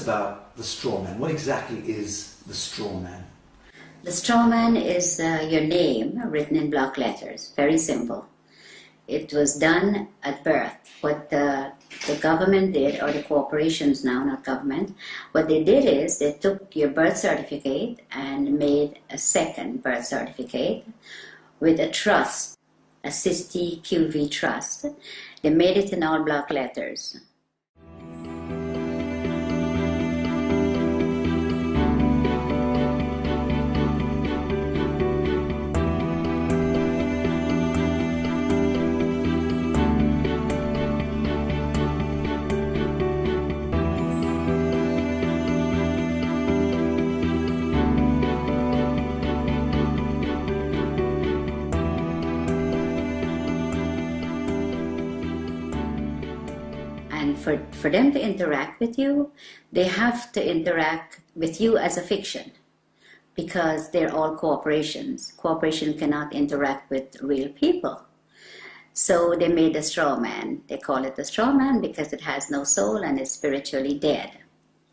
about the straw man. What exactly is the straw man? The straw man is your name written in block letters. Very simple. It was done at birth. What the government did, or the corporations now, not government, what they did is they took your birth certificate and made a second birth certificate with a trust, a Sisti QV trust. They made it in all block letters. For them to interact with you, they have to interact with you as a fiction, because they're all corporations. Corporation cannot interact with real people. So they made a straw man. They call it the straw man because it has no soul and is spiritually dead.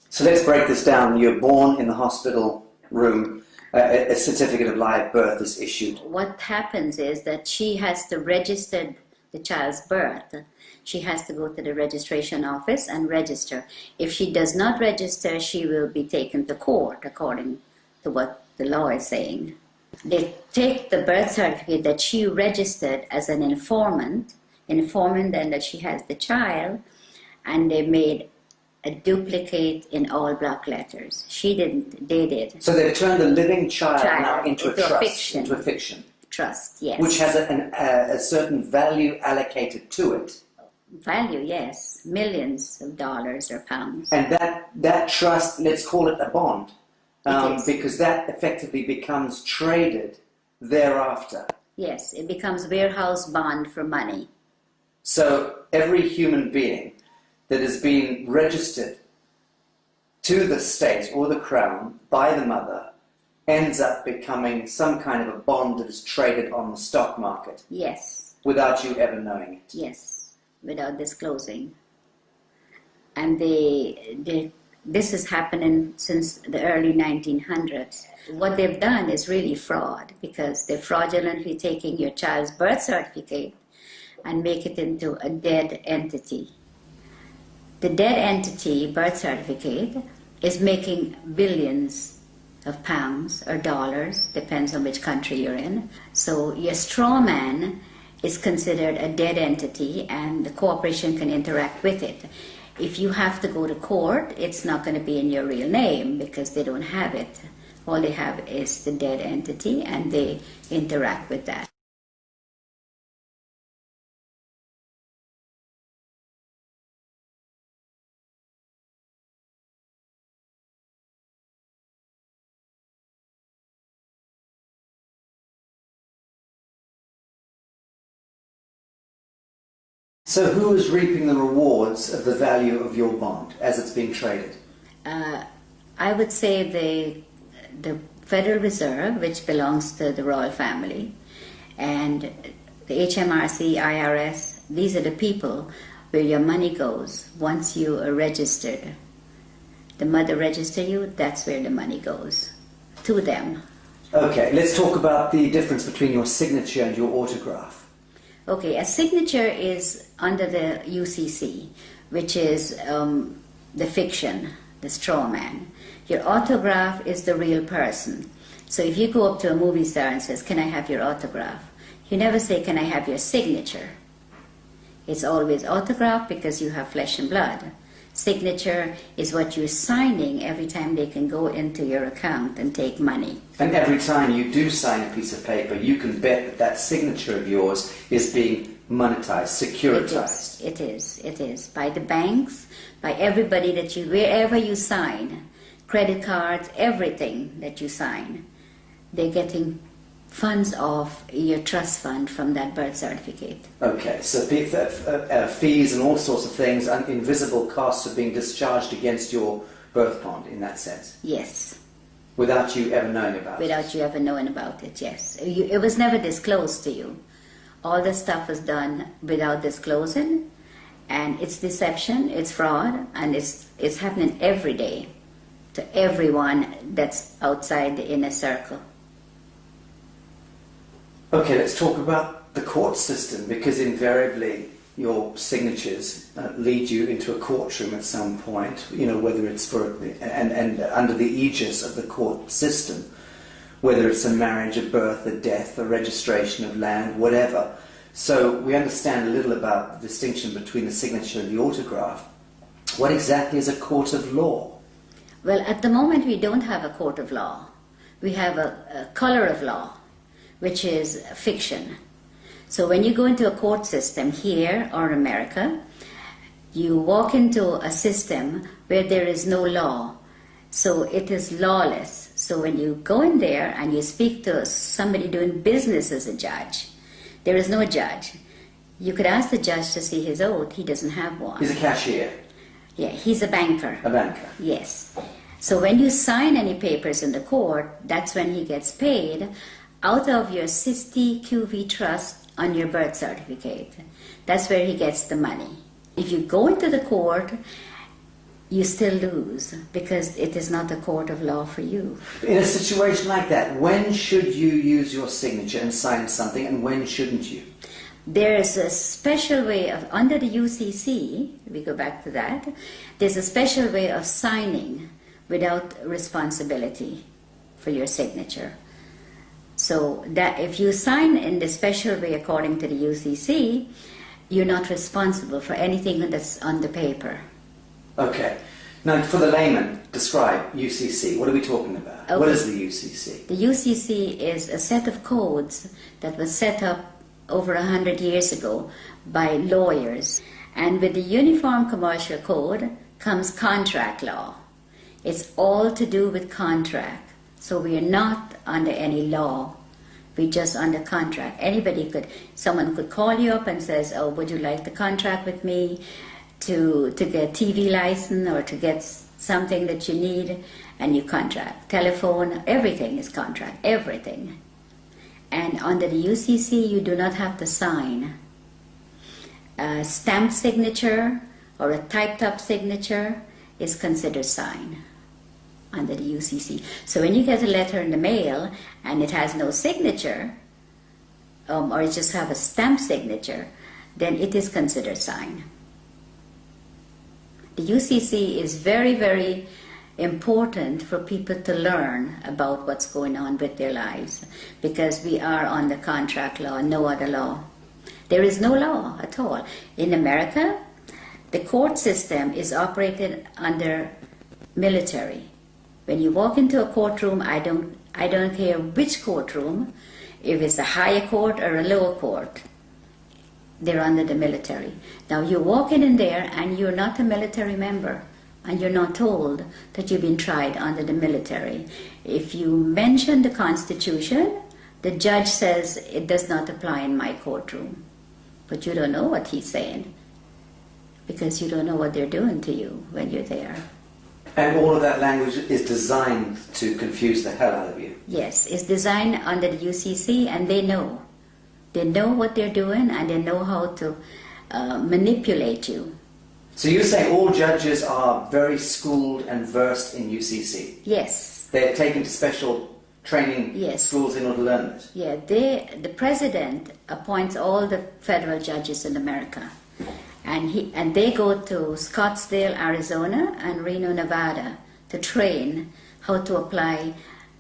So let's break this down. You're born in the hospital room. A certificate of live birth is issued. What happens is that she has to register the child's birth. She has to go to the registration office and register. If she does not register, she will be taken to court, according to what the law is saying. They take the birth certificate that she registered as an informant then that she has the child, and they made a duplicate in all block letters. She didn't, they did. So they've turned a living child now into a trust, fiction. into a fiction. Trust, yes. Which has a certain value allocated to it. Value, yes. Millions of dollars or pounds. And that trust, let's call it a bond, because that effectively becomes traded thereafter. Yes, it becomes warehouse bond for money. So every human being that has been registered to the state or the crown by the mother ends up becoming some kind of a bond that is traded on the stock market. Yes. Without you ever knowing it. Yes, without disclosing. And this is happening since the early 1900s. What they've done is really fraud, because they're fraudulently taking your child's birth certificate and make it into a dead entity. The dead entity birth certificate is making billions of pounds or dollars, depends on which country you're in. So your straw man is considered a dead entity, and the corporation can interact with it. If you have to go to court, it's not going to be in your real name because they don't have it. All they have is the dead entity, and they interact with that. So who is reaping the rewards of the value of your bond as it's being traded? I would say the Federal Reserve, which belongs to the royal family, and the HMRC, IRS, these are the people where your money goes once you are registered. The mother register you, that's where the money goes, to them. Okay, let's talk about the difference between your signature and your autograph. Okay, a signature is under the UCC, which is the fiction, the straw man. Your autograph is the real person. So if you go up to a movie star and says, "Can I have your autograph?" you never say, "Can I have your signature?" It's always autograph because you have flesh and blood. Signature is what you're signing every time they can go into your account and take money. And every time you do sign a piece of paper, you can bet that that signature of yours is being monetized, securitized. It is. By the banks, by everybody that you, wherever you sign, credit cards, everything that you sign, they're getting funds off your trust fund from that birth certificate. Okay, so fees and all sorts of things, and invisible costs are being discharged against your birth bond in that sense? Yes. Without you ever knowing about it? Without you ever knowing about it, yes. It was never disclosed to you. All the stuff was done without disclosing, And it's deception, it's fraud, and it's happening every day to everyone that's outside the inner circle. Okay, let's talk about the court system, because invariably your signatures lead you into a courtroom at some point, you know, whether it's for, and under the aegis of the court system, whether it's a marriage, a birth, a death, a registration of land, whatever. So we understand a little about the distinction between the signature and the autograph. What exactly is a court of law? Well, at the moment we don't have a court of law. We have a color of law, which is fiction. So when you go into a court system here or America, you walk into a system where there is no law. So it is lawless. So when you go in there and you speak to somebody doing business as a judge, there is no judge. You could ask the judge to see his oath. He doesn't have one. He's a cashier. Yeah, he's a banker. A banker. Yes. So when you sign any papers in the court, that's when he gets paid out of your 60 QV trust on your birth certificate. That's where he gets the money. If you go into the court, you still lose because it is not a court of law for you. In a situation like that, when should you use your signature and sign something, and when shouldn't you? There's a special way of, under the UCC, we go back to that, there's a special way of signing without responsibility for your signature. So that if you sign in the special way according to the UCC, you're not responsible for anything that's on the paper. Okay. Now, for the layman, describe UCC. What are we talking about? Okay. What is the UCC? The UCC is a set of codes that was set up over 100 years ago by lawyers. And with the Uniform Commercial Code comes contract law. It's all to do with contract. So we are not under any law. We're just under contract. Someone could call you up and says, oh, would you like to contract with me to get TV license or to get something that you need, and you contract. Telephone, everything is contract, everything. And under the UCC, you do not have to sign. A stamped signature or a typed up signature is considered signed under the UCC. So when you get a letter in the mail and it has no signature, or it just have a stamped signature, then it is considered signed. The UCC is very, very important for people to learn about what's going on with their lives, because we are under contract law, no other law. There is no law at all. In America, the court system is operated under military. When you walk into a courtroom, I don't care which courtroom, if it's a higher court or a lower court, they're under the military. Now you walk in there and you're not a military member, and you're not told that you've been tried under the military. If you mention the Constitution, the judge says it does not apply in my courtroom. But you don't know what he's saying, because you don't know what they're doing to you when you're there. And all of that language is designed to confuse the hell out of you. Yes, it's designed under the UCC, and they know. They know what they're doing, and they know how to manipulate you. So you say all judges are very schooled and versed in UCC? Yes. They're taken to special training schools in order to learn this? Yeah, the president appoints all the federal judges in America. And they go to Scottsdale, Arizona and Reno, Nevada to train how to apply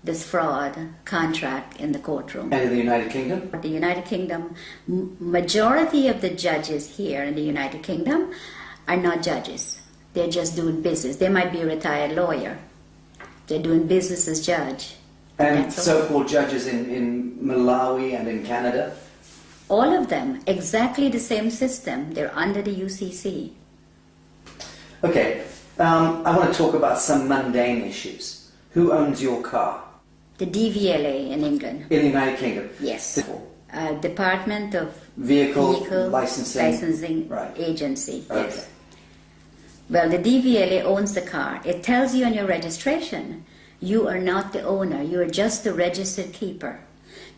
this fraud contract in the courtroom. And in the United Kingdom? The United Kingdom, majority of the judges here in the United Kingdom are not judges. They're just doing business. They might be a retired lawyer. They're doing business as judge. And so-called judges in Malawi and in Canada? All of them, exactly the same system. They're under the UCC. Okay, I want to talk about some mundane issues. Who owns your car? The DVLA in England. In the United Kingdom? Yes. Department of Vehicle Licensing right. Agency. Okay. Yes. Well, the DVLA owns the car. It tells you on your registration, you are not the owner. You are just the registered keeper.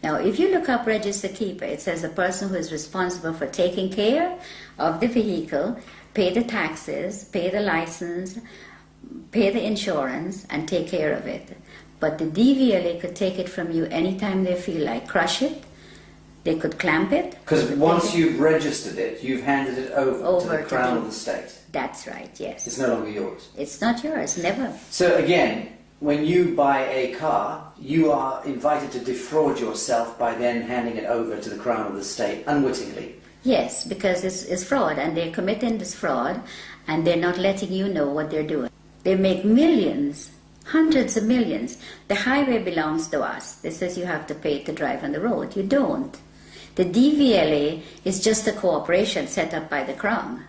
Now, if you look up registered keeper, it says a person who is responsible for taking care of the vehicle, pay the taxes, pay the license, pay the insurance, and take care of it. But the DVLA could take it from you anytime they feel like, crush it. They could clamp it. Because once you've registered it, you've handed it over to the Crown of the state. That's right, yes. It's no longer yours. It's not yours, never. So again, when you buy a car, you are invited to defraud yourself by then handing it over to the Crown of the state, unwittingly. Yes, because it's fraud, and they're committing this fraud, and they're not letting you know what they're doing. They make millions, hundreds of millions. The highway belongs to us. They says you have to pay to drive on the road. You don't. The DVLA is just a corporation set up by the Crown.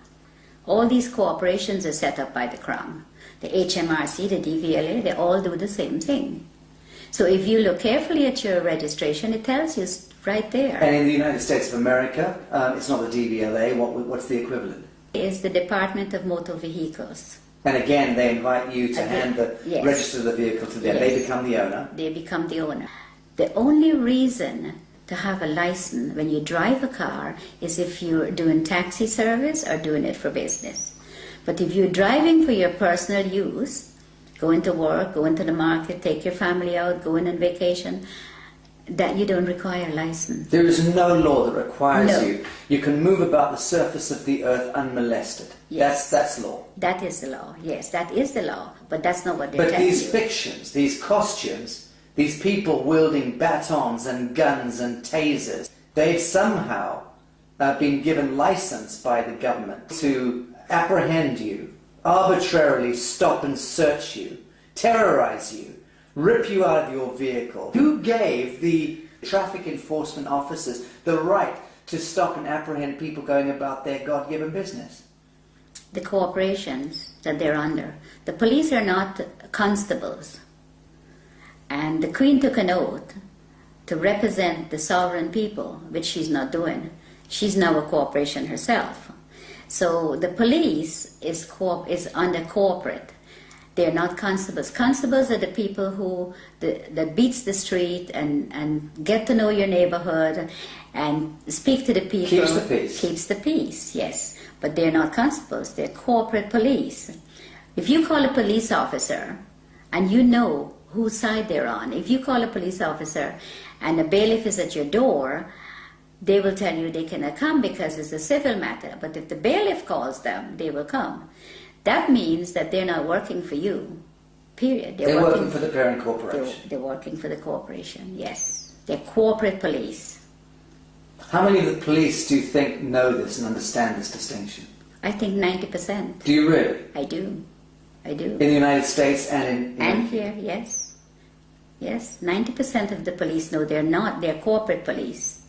All these corporations are set up by the Crown. The HMRC, the DVLA, they all do the same thing. So if you look carefully at your registration, it tells you right there. And in the United States of America, it's not the DVLA. What's the equivalent? It's the Department of Motor Vehicles. And again, they invite you to register the vehicle to them. Yes. They become the owner. They become the owner. The only reason to have a license when you drive a car is if you're doing taxi service or doing it for business. But if you're driving for your personal use, going to work, going to the market, take your family out, going on vacation, that you don't require a license. There is no law that requires No. you. You can move about the surface of the earth unmolested. Yes. That's law. That is the law. Yes, that is the law. But that's not what they're But telling these you. fictions, these costumes, these people wielding batons and guns and tasers, they've somehow been given license by the government to apprehend you, arbitrarily stop and search you, terrorize you, rip you out of your vehicle. Who gave the traffic enforcement officers the right to stop and apprehend people going about their God-given business? The corporations that they're under. The police are not constables. And the Queen took an oath to represent the sovereign people, which she's not doing. She's now a corporation herself. So the police is under corporate. They're not constables. Constables are the people who that beats the street and get to know your neighborhood and speak to the people. Keeps the peace. Keeps the peace, yes. But they're not constables. They're corporate police. If you call a police officer and you know whose side they're on, if you call a police officer and a bailiff is at your door, they will tell you they cannot come because it's a civil matter. But if the bailiff calls them, they will come. That means that they're not working for you, period. They're working for the parent corporation. They're working for the corporation, yes. They're corporate police. How many of the police do you think know this and understand this distinction? I think 90%. Do you really? I do. In the United States and in... And here, yes. Yes, 90% of the police know they're corporate police.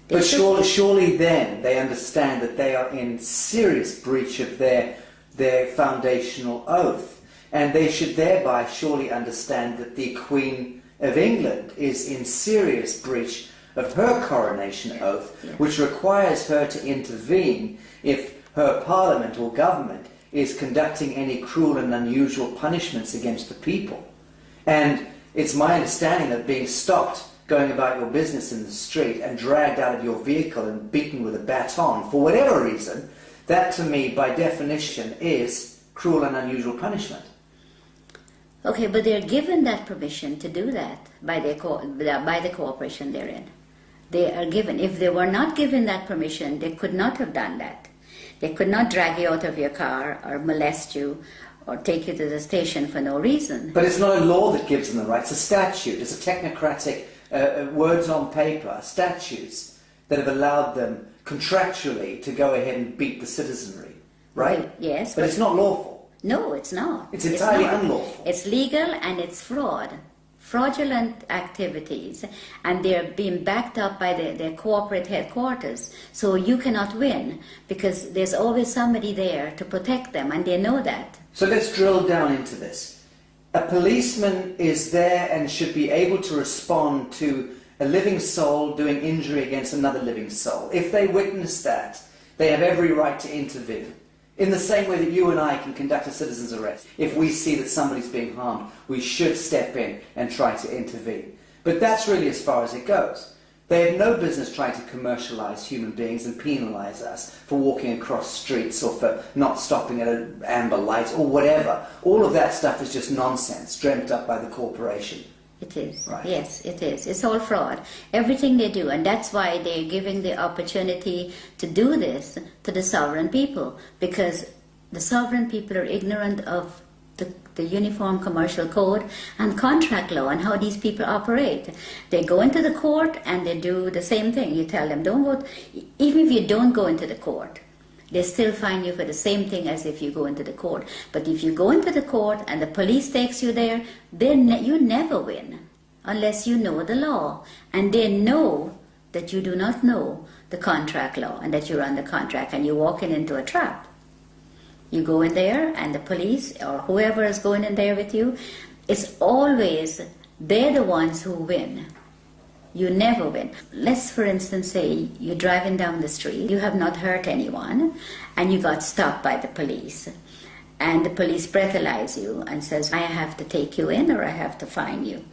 They But surely then they understand that they are in serious breach of their foundational oath. And they should thereby surely understand that the Queen of England is in serious breach of her coronation oath, which requires her to intervene if her parliament or government is conducting any cruel and unusual punishments against the people. And it's my understanding that being stopped going about your business in the street and dragged out of your vehicle and beaten with a baton for whatever reason, that to me by definition is cruel and unusual punishment. Okay, but they're given that permission to do that by the corporation they're in. They are given. If they were not given that permission, they could not have done that. They could not drag you out of your car or molest you or take you to the station for no reason. But it's not a law that gives them the right. It's a statute. It's a technocratic words on paper, statutes that have allowed them contractually to go ahead and beat the citizenry, right? Okay, yes. But it's not lawful. No, it's not. It's entirely not. unlawful. It's legal and it's fraudulent activities, and they're being backed up by their corporate headquarters. So you cannot win because there's always somebody there to protect them, and they know that. So let's drill down into this. A policeman is there and should be able to respond to a living soul doing injury against another living soul. If they witness that, they have every right to intervene. In the same way that you and I can conduct a citizen's arrest. If we see that somebody's being harmed, we should step in and try to intervene. But that's really as far as it goes. They have no business trying to commercialize human beings and penalize us for walking across streets or for not stopping at an amber light or whatever. All of that stuff is just nonsense dreamt up by the corporation. It is. Right. Yes, it is. It's all fraud. Everything they do. And that's why they're giving the opportunity to do this to the sovereign people. Because the sovereign people are ignorant of the Uniform Commercial Code and contract law and how these people operate. They go into the court and they do the same thing. You tell them, don't go. Even if you don't go into the court, they still fine you for the same thing as if you go into the court. But if you go into the court and the police takes you there, you never win unless you know the law. And they know that you do not know the contract law and that you're under contract and you're walking into a trap. You go in there and the police or whoever is going in there with you, it's always they're the ones who win. You never win. Let's, for instance, say you're driving down the street, you have not hurt anyone, and you got stopped by the police. And the police breathalyze you and says, I have to take you in or I have to fine you.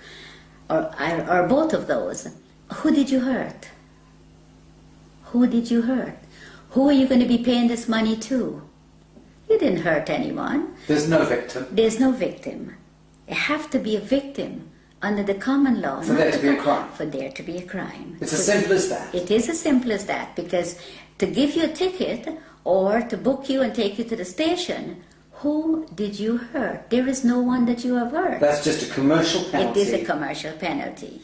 Or both of those. Who did you hurt? Who did you hurt? Who are you going to be paying this money to? You didn't hurt anyone. There's no victim. There's no victim. You have to be a victim under the common law. For there to be a crime. For there to be a crime. It's as simple as that. It is as simple as that, because to give you a ticket or to book you and take you to the station, who did you hurt? There is no one that you have hurt. That's just a commercial penalty. It is a commercial penalty.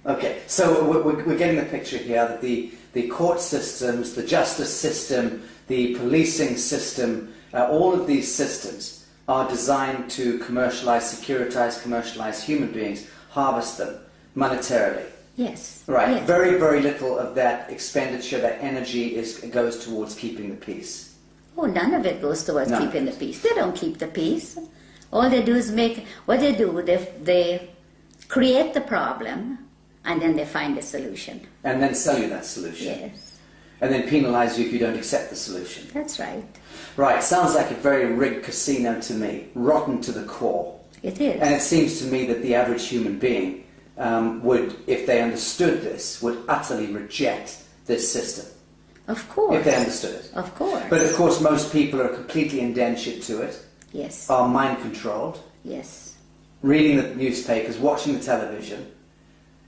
Okay, so we're getting the picture here that the court systems, the justice system, the policing system, all of these systems are designed to commercialize human beings, harvest them monetarily. Yes. Right. Yes. Very, very little of that expenditure, that energy goes towards keeping the peace. Oh, none of it goes towards None. keeping the peace. They don't keep the peace. All they do is they create the problem and then they find a solution. And then sell you that solution. Yes. And then penalize you if you don't accept the solution. That's right. Right, sounds like a very rigged casino to me, rotten to the core. It is. And it seems to me that the average human being would, if they understood this, would utterly reject this system. Of course. If they understood it. Of course. But of course most people are completely indentured to it, Yes. are mind controlled, Yes. reading the newspapers, watching the television,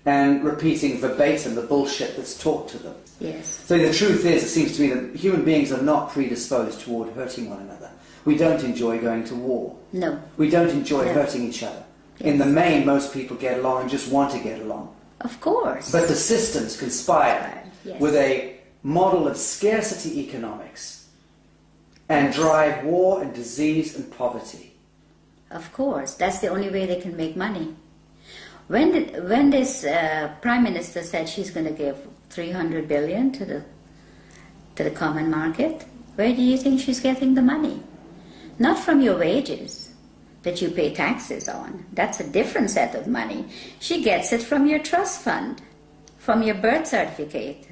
and repeating verbatim the bullshit that's taught to them. Yes. So the truth is, it seems to me that human beings are not predisposed toward hurting one another. We don't enjoy going to war. No. We don't enjoy No. hurting each other. Yes. In the main, most people get along and just want to get along. Of course. But the systems conspire Yes. with a model of scarcity economics and drive war and disease and poverty. Of course. That's the only way they can make money. When this Prime Minister said she's going to give 300 billion to the common market, where do you think she's getting the money? Not from your wages that you pay taxes on. That's a different set of money. She gets it from your trust fund, from your birth certificate.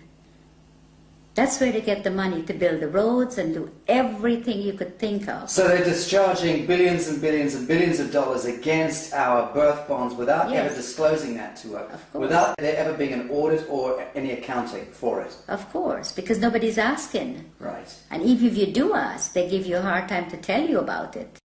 That's where they get the money to build the roads and do everything you could think of. So they're discharging billions and billions and billions of dollars against our birth bonds without Yes. ever disclosing that to her, Of course. without there ever being an audit or any accounting for it. Of course, because nobody's asking. Right. And even if you do ask, they give you a hard time to tell you about it.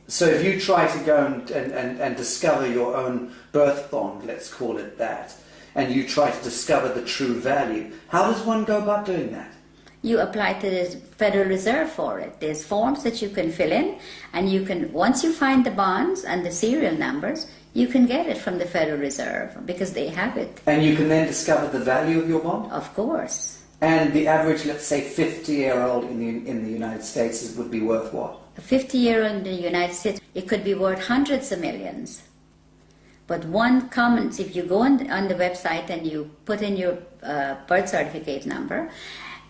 So if you try to go and discover your own birth bond, let's call it that, and you try to discover the true value, how does one go about doing that? You apply to the Federal Reserve for it. There's forms that you can fill in, and you can, once you find the bonds and the serial numbers, you can get it from the Federal Reserve because they have it. And you can then discover the value of your bond? Of course. And the average, let's say, 50-year-old in the United States would be worth what? A 50-year-old in the United States, it could be worth hundreds of millions. But one comment, if you go on the website and you put in your birth certificate number,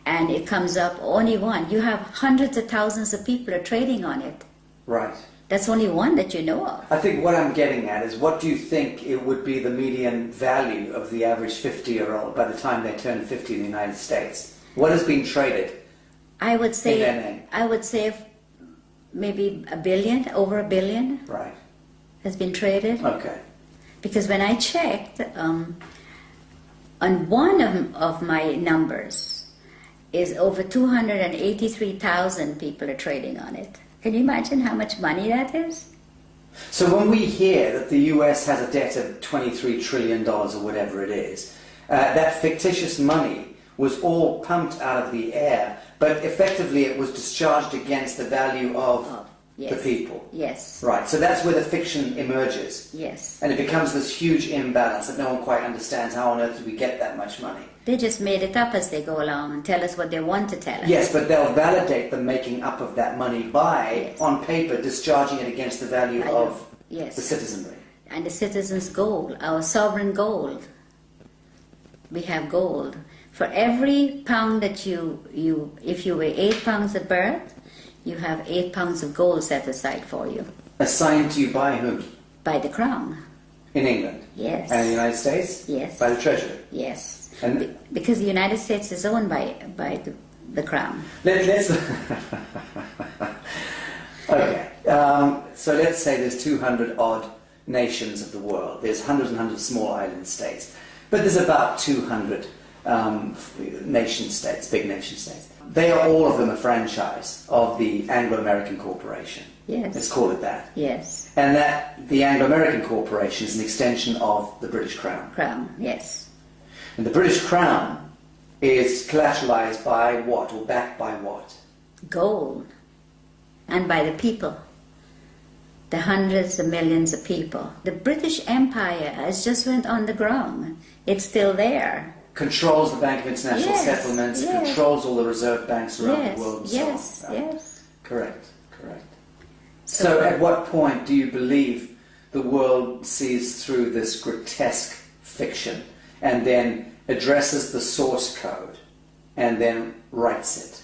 and it comes up only one, you have hundreds of thousands of people are trading on it. Right. That's only one that you know of. I think what I'm getting at is, what do you think it would be the median value of the average 50-year-old by the time they turn 50 in the United States? What is being traded I would say, in their name? maybe $1 billion, over $1 billion. Right. has been traded. Okay. Because when I checked, on one of my numbers is over 283,000 people are trading on it. Can you imagine how much money that is? So when we hear that the US has a debt of $23 trillion or whatever it is, that fictitious money was all pumped out of the air, but effectively it was discharged against the value of Yes. the people. Yes. Right, so that's where the fiction emerges. Yes. And it becomes this huge imbalance that no one quite understands. How on earth do we get that much money? They just made it up as they go along and tell us what they want to tell us. Yes, but they'll validate the making up of that money by, on paper, discharging it against the value of the citizenry. And the citizens' gold, our sovereign gold. We have gold. For every pound that if you weigh 8 pounds at birth, you have 8 pounds of gold set aside for you. Assigned to you by whom? By the Crown. In England? Yes. And in the United States? Yes. By the Treasury? Yes. And because the United States is owned by the Crown. Let's okay. So let's say there's 200 odd nations of the world. There's hundreds and hundreds of small island states. But there's about 200 nation states, big nation states. They are all of them a franchise of the Anglo-American Corporation. Yes. Let's call it that. Yes. And that the Anglo-American Corporation is an extension of the British Crown. Crown, yes. And the British Crown is collateralized by what, or backed by what? Gold. And by the people. The hundreds of millions of people. The British Empire has just went on the ground. It's still there. Controls the Bank of International Settlements, yes. controls all the reserve banks around the world and yes, so on. yes. Correct, correct. So at what point do you believe the world sees through this grotesque fiction and then addresses the source code and then writes it?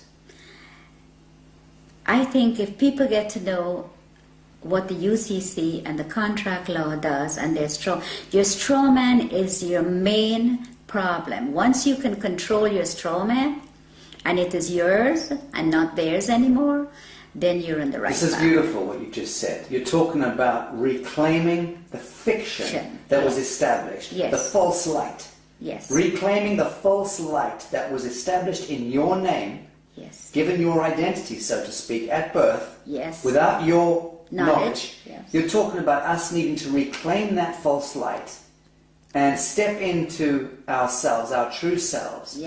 I think if people get to know what the UCC and the contract law does, and your straw man is your main problem. Once you can control your straw man, and it is yours and not theirs anymore, then you're in the right path. This is beautiful what you just said. You're talking about reclaiming the fiction that was established, the false light. Yes. Reclaiming the false light that was established in your name, given your identity, so to speak, at birth, without your knowledge. You're talking about us needing to reclaim that false light and step into ourselves, our true selves,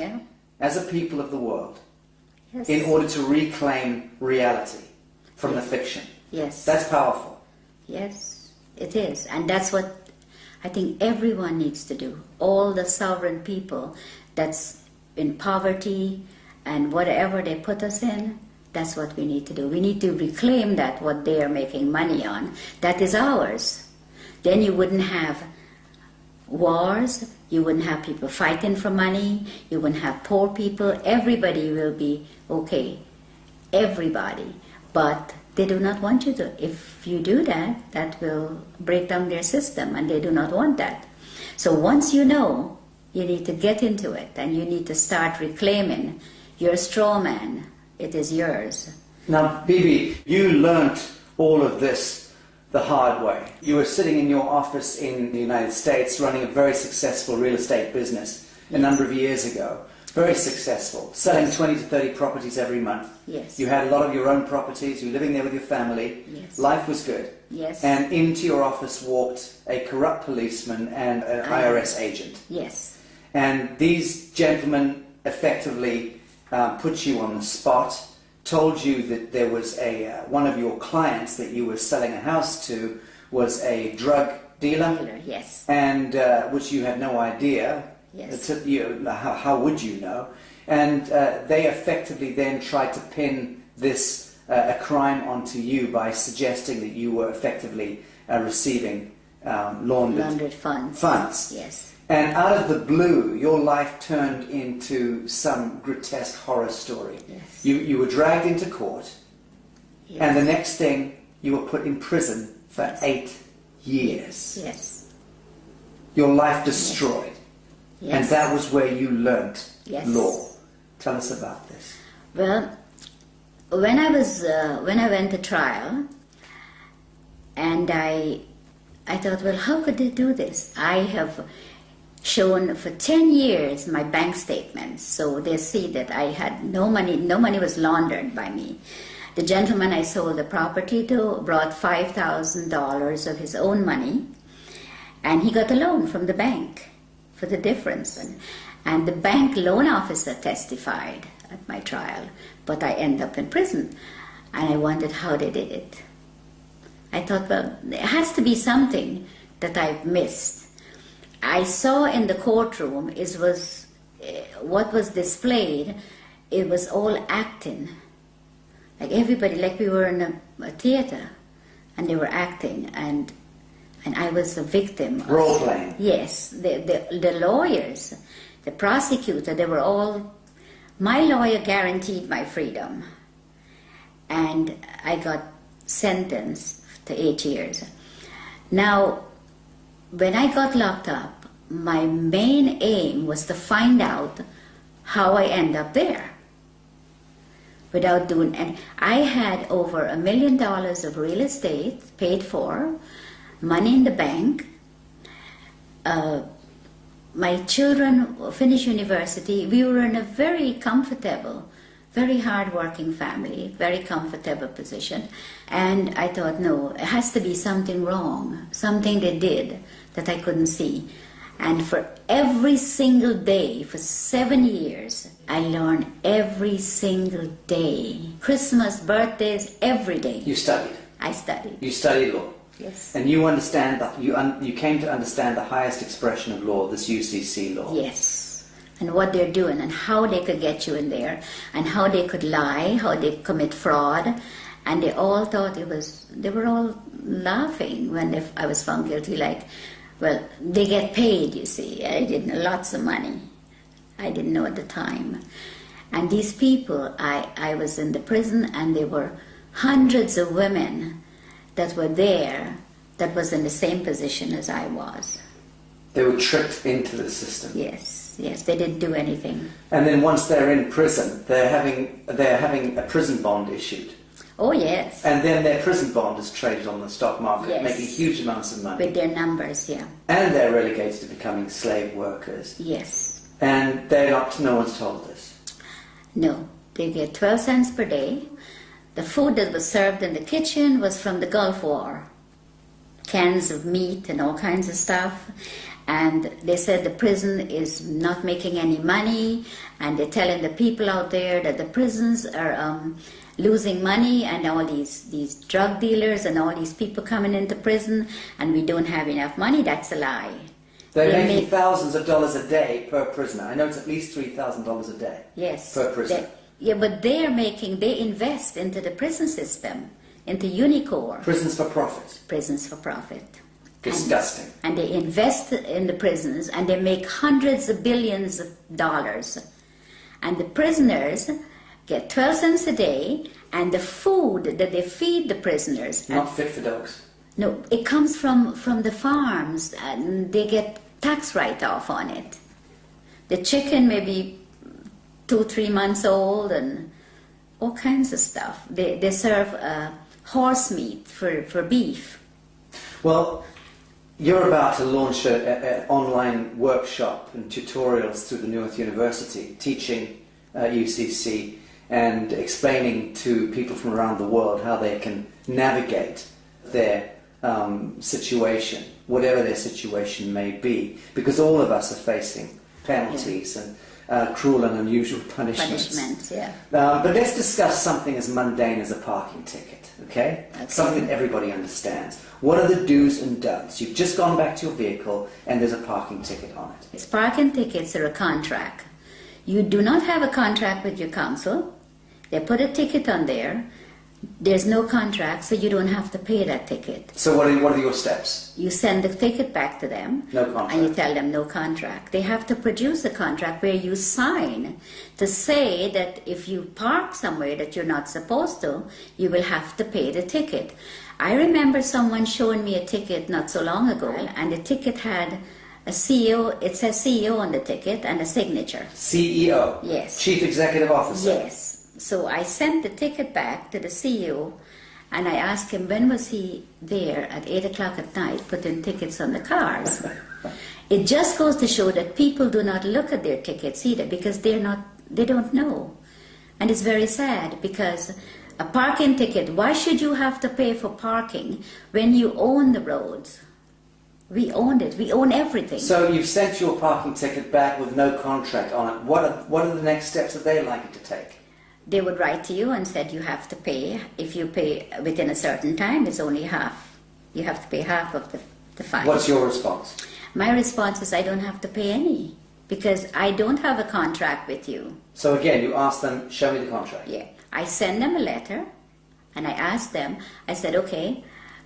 as a people of the world, in order to reclaim reality from the fiction. Yes. That's powerful. Yes, it is. And that's what I think everyone needs to do. All the sovereign people that's in poverty and whatever they put us in, that's what we need to do. We need to reclaim that, what they are making money on. That is ours. Then you wouldn't have wars, you wouldn't have people fighting for money, you wouldn't have poor people. Everybody will be okay. Everybody. But they do not want you to. If you do that, that will break down their system, and they do not want that. So once you know, you need to get into it, and you need to start reclaiming your straw man. It is yours. Now, Bibi, you learnt all of this the hard way. You were sitting in your office in the United States running a very successful real estate business a number of years ago. Very successful, selling 20 to 30 properties every month. Yes. You had a lot of your own properties, you were living there with your family. Yes. Life was good. Yes. And into your office walked a corrupt policeman and an IRS agent. Yes. And these gentlemen effectively put you on the spot, told you that there was one of your clients that you were selling a house to was a drug dealer. Yes. And which you had no idea. Yes. How would you know? And they effectively then tried to pin this a crime onto you by suggesting that you were effectively receiving laundered funds. Yes. And out of the blue, your life turned into some grotesque horror story. Yes. You were dragged into court, Yes. and the next thing, you were put in prison for 8 years. Yes. Your life destroyed. Yes. And that was where you learnt Yes. law. Tell us about this. Well, when I went to trial, and I I thought, well, how could they do this? I have shown for 10 years my bank statements, so they see that I had no money was laundered by me. The gentleman I sold the property to brought $5,000 of his own money, and he got a loan from the bank for the difference. And the bank loan officer testified at my trial, but I ended up in prison. And I wondered how they did it. I thought, well, there has to be something that I've missed. I saw in the courtroom, what was displayed, it was all acting. Like everybody, like we were in a theater, and they were acting, and I was a victim. Role playing. Yes, the lawyers, the prosecutor, they were all. My lawyer guaranteed my freedom, and I got sentenced to 8 years. Now, when I got locked up, my main aim was to find out how I end up there. Without doing, and I had over $1 million of real estate paid for, money in the bank. My children finished university. We were in a very comfortable, very hard-working family, very comfortable position. And I thought, no, it has to be something wrong, something they did that I couldn't see. And for every single day, for 7 years, I learned every single day. Christmas, birthdays, every day. You studied? I studied. You studied law? Yes. And you understand that you came to understand the highest expression of law, this UCC law. Yes. And what they're doing and how they could get you in there and how they could lie, how they commit fraud. And they all thought they were all laughing when I was found guilty, like, well, they get paid, you see. I didn't, lots of money. I didn't know at the time. And these people, I was in the prison, and there were hundreds of women that were there that was in the same position as I was. They were tricked into the system. Yes, they didn't do anything. And then once they're in prison, they're having a prison bond issued. Oh, yes. And then their prison bond is traded on the stock market, yes, making huge amounts of money. With their numbers, yeah. And they're relegated to becoming slave workers. Yes. And no one's told this. No, they get 12 cents per day. The food that was served in the kitchen was from the Gulf War. Cans of meat and all kinds of stuff. And they said the prison is not making any money, and they're telling the people out there that the prisons are losing money, and all these drug dealers and all these people coming into prison, and we don't have enough money. That's a lie. They're making thousands of dollars a day per prisoner. I know it's at least $3,000 a day. Yes. Per prisoner. Yeah, but they invest into the prison system, into Unicor. Prisons for profit. Prisons for profit. Disgusting. And they invest in the prisons, and they make hundreds of billions of dollars. And the prisoners get 12 cents a day, and the food that they feed the prisoners... Not fit for dogs. No, it comes from the farms, and they get tax write-off on it. The chicken may be 2-3 months old, and all kinds of stuff. They serve horse meat for beef. Well, you're about to launch an online workshop and tutorials through the Newark University, teaching UCC and explaining to people from around the world how they can navigate their situation, whatever their situation may be, because all of us are facing penalties and cruel and unusual punishments. Yeah. But let's discuss something as mundane as a parking ticket, okay? Something that everybody understands. What are the do's and don'ts? You've just gone back to your vehicle and there's a parking ticket on it. It's parking tickets are a contract. You do not have a contract with your council. They put a ticket on there. There's no contract, so you don't have to pay that ticket. So what are your steps? You send the ticket back to them. No contract. And you tell them no contract. They have to produce a contract where you sign to say that if you park somewhere that you're not supposed to, you will have to pay the ticket. I remember someone showing me a ticket not so long ago, and the ticket had a CEO, it says CEO on the ticket, and a signature. CEO? Yes. Chief Executive Officer? Yes. So I sent the ticket back to the CEO, And I asked him, when was he there at 8 o'clock at night putting tickets on the cars? It just goes to show that people do not look at their tickets either because they don't know. And it's very sad because a parking ticket, why should you have to pay for parking when you own the roads? We own it. We own everything. So you've sent your parking ticket back with no contract on it. What are the next steps that they're likely to take? They would write to you and said you have to pay. If you pay within a certain time, it's only half. You have to pay half of the fine. What's your response? My response is I don't have to pay any because I don't have a contract with you. So again, you ask them, show me the contract. Yeah. I send them a letter and I ask them, I said, okay,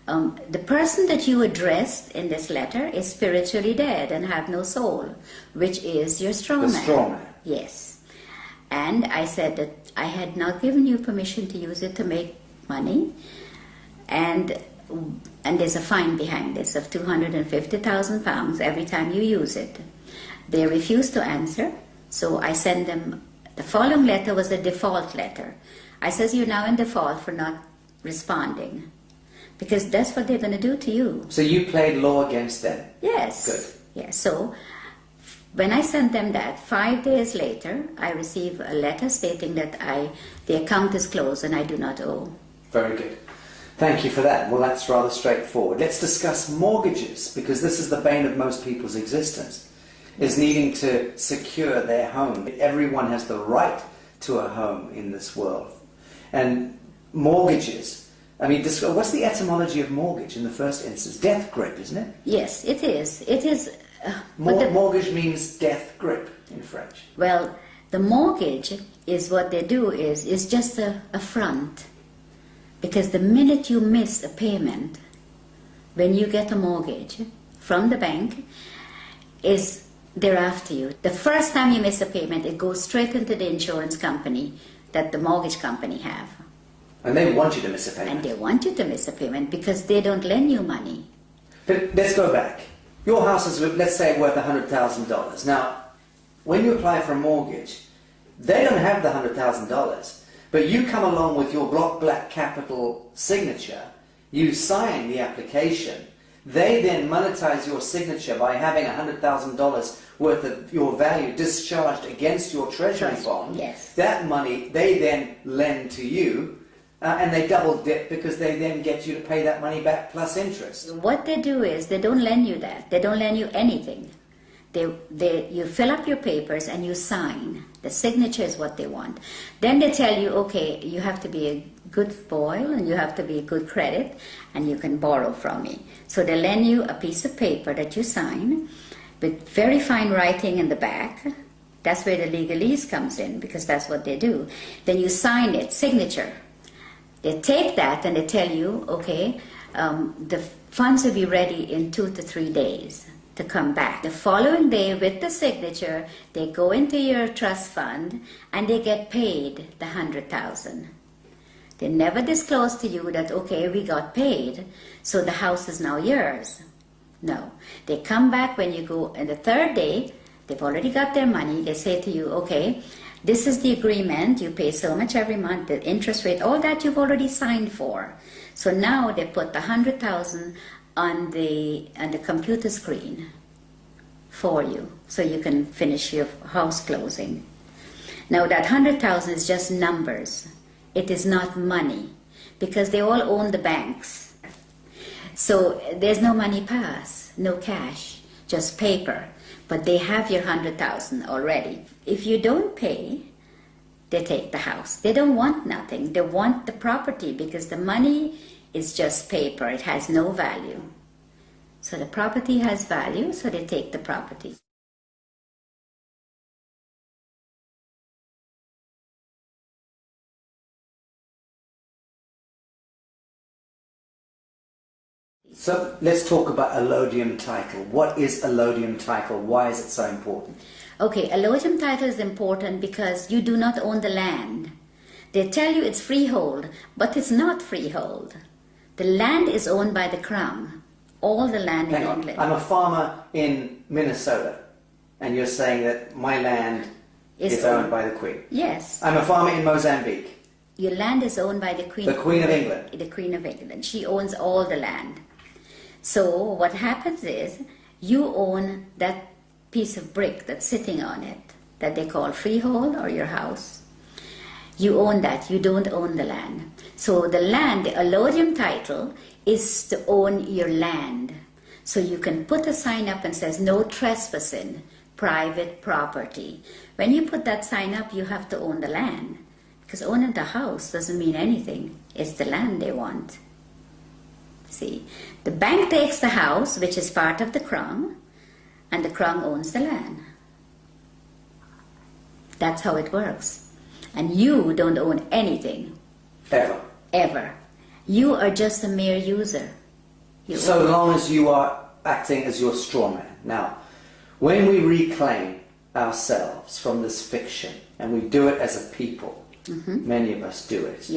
the person that you addressed in this letter is spiritually dead and have no soul, which is your straw man. The straw man. Yes. And I said that I had not given you permission to use it to make money, and there's a fine behind this of £250,000 every time you use it. They refused to answer, so I sent them, the following letter was a default letter. I says, you're now in default for not responding, because that's what they're going to do to you. So you played law against them? Yes. Good. Yes, so when I sent them that, 5 days later, I received a letter stating that the account is closed and I do not owe. Very good. Thank you for that. Well, that's rather straightforward. Let's discuss mortgages, because this is the bane of most people's existence, is needing to secure their home. Everyone has the right to a home in this world. And mortgages, I mean, what's the etymology of mortgage in the first instance? Death grip, isn't it? Yes, it is. It is. Mortgage means death grip in French. Well, the mortgage is what they do is just a front. Because the minute you miss a payment, when you get a mortgage from the bank, they're after you. The first time you miss a payment, it goes straight into the insurance company that the mortgage company have. And they want you to miss a payment. And they want you to miss a payment because they don't lend you money. But let's go back. Your house is, let's say, worth $100,000. Now, when you apply for a mortgage, they don't have the $100,000, but you come along with your block black capital signature, you sign the application, they then monetize your signature by having $100,000 worth of your value discharged against your treasury bond. Yes. That money they then lend to you, and they double dip because they then get you to pay that money back plus interest. What they do is they don't lend you that. They don't lend you anything. You fill up your papers and you sign. The signature is what they want. Then they tell you, okay, you have to be a good boy and you have to be a good credit and you can borrow from me. So they lend you a piece of paper that you sign with very fine writing in the back. That's where the legalese comes in because that's what they do. Then you sign it, signature. They take that and they tell you, okay, the funds will be ready in 2 to 3 days to come back. The following day with the signature, they go into your trust fund and they get paid the $100,000. They never disclose to you that, okay, we got paid, so the house is now yours. No. They come back when you go, and the third day, they've already got their money. They say to you, okay, this is the agreement. You pay so much every month, the interest rate, all that you've already signed for. So now they put the $100,000 on the computer screen for you, so you can finish your house closing. Now that $100,000 is just numbers. It is not money, because they all own the banks. So there's no money pass, no cash, just paper. But they have your $100,000 already. If you don't pay, they take the house. They don't want nothing. They want the property because the money is just paper. It has no value. So the property has value, so they take the property. So let's talk about allodium title. What is allodium title? Why is it so important? Okay, allodium title is important because you do not own the land. They tell you it's freehold, but it's not freehold. The land is owned by the Crown. All the land in England. I'm a farmer in Minnesota, and you're saying that my land is owned by the Queen. Yes. I'm a farmer in Mozambique, your land is owned by the Queen. The Queen of England. The Queen of England. She owns all the land. So what happens is, you own that piece of brick that's sitting on it, that they call freehold or your house. You own that. You don't own the land. So the land, the allodium title, is to own your land. So you can put a sign up and says, no trespassing, private property. When you put that sign up, you have to own the land. Because owning the house doesn't mean anything. It's the land they want. See, the bank takes the house, which is part of the crown, and the crown owns the land. That's how it works. And you don't own anything. Ever. Ever. You are just a mere user. So long as you are acting as your straw man. Now, when we reclaim ourselves from this fiction, and we do it as a people, many of us do it,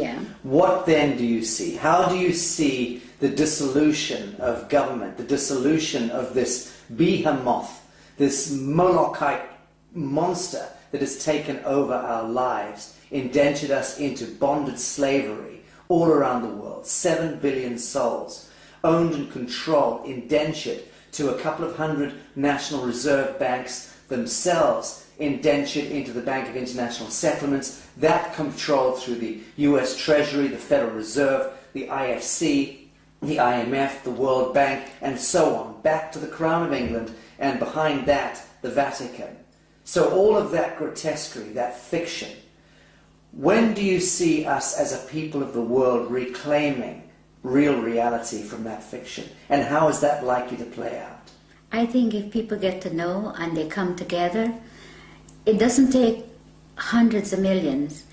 what then do you see? How do you see the dissolution of government, the dissolution of this behemoth, this Molochite monster that has taken over our lives, indentured us into bonded slavery all around the world, 7 billion souls, owned and controlled, indentured to a couple of hundred national reserve banks themselves, indentured into the Bank of International Settlements, that controlled through the US Treasury, the Federal Reserve, the IFC, the IMF, the World Bank, and so on, back to the Crown of England, and behind that, the Vatican. So all of that grotesquerie, that fiction, when do you see us as a people of the world reclaiming real reality from that fiction? And how is that likely to play out? I think if people get to know and they come together, it doesn't take hundreds of millions.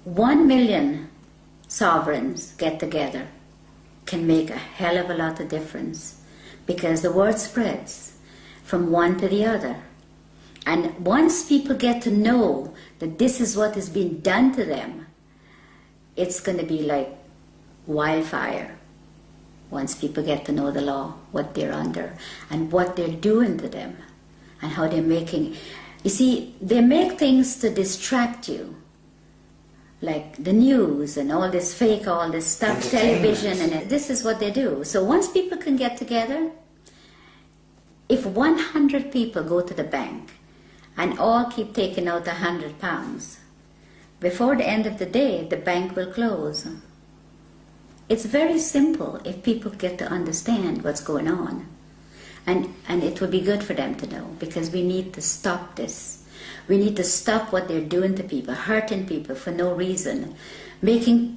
1 million sovereigns get together can make a hell of a lot of difference, because the word spreads from one to the other. And once people get to know that this is what is being done to them, it's going to be like wildfire. Once people get to know the law, what they're under, and what they're doing to them, and how they're making... You see, they make things to distract you, like the news and all this fake, all this stuff, television, and this is what they do. So once people can get together, if 100 people go to the bank and all keep taking out £100, before the end of the day, the bank will close. It's very simple if people get to understand what's going on. And it would be good for them to know, because we need to stop this. We need to stop what they're doing to people, hurting people for no reason,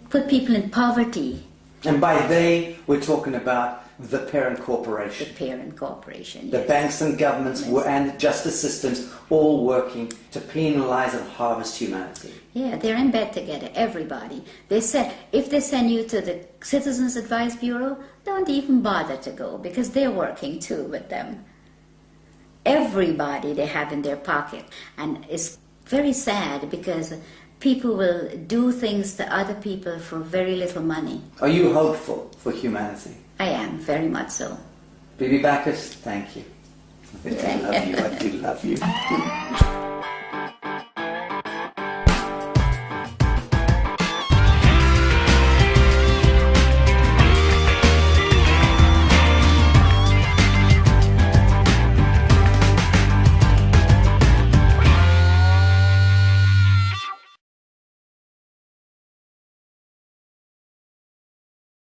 put people in poverty. And by they, we're talking about the parent corporation. The parent corporation, The yes. banks and governments and justice systems all working to penalize and harvest humanity. Yeah, they're in bed together, everybody. They said, if they send you to the Citizens Advice Bureau, don't even bother to go, because they're working too with them. Everybody they have in their pocket. And it's very sad, because people will do things to other people for very little money. Are you hopeful for humanity? I am, very much so. Bibi Bacchus, thank you. I love you, I do love you.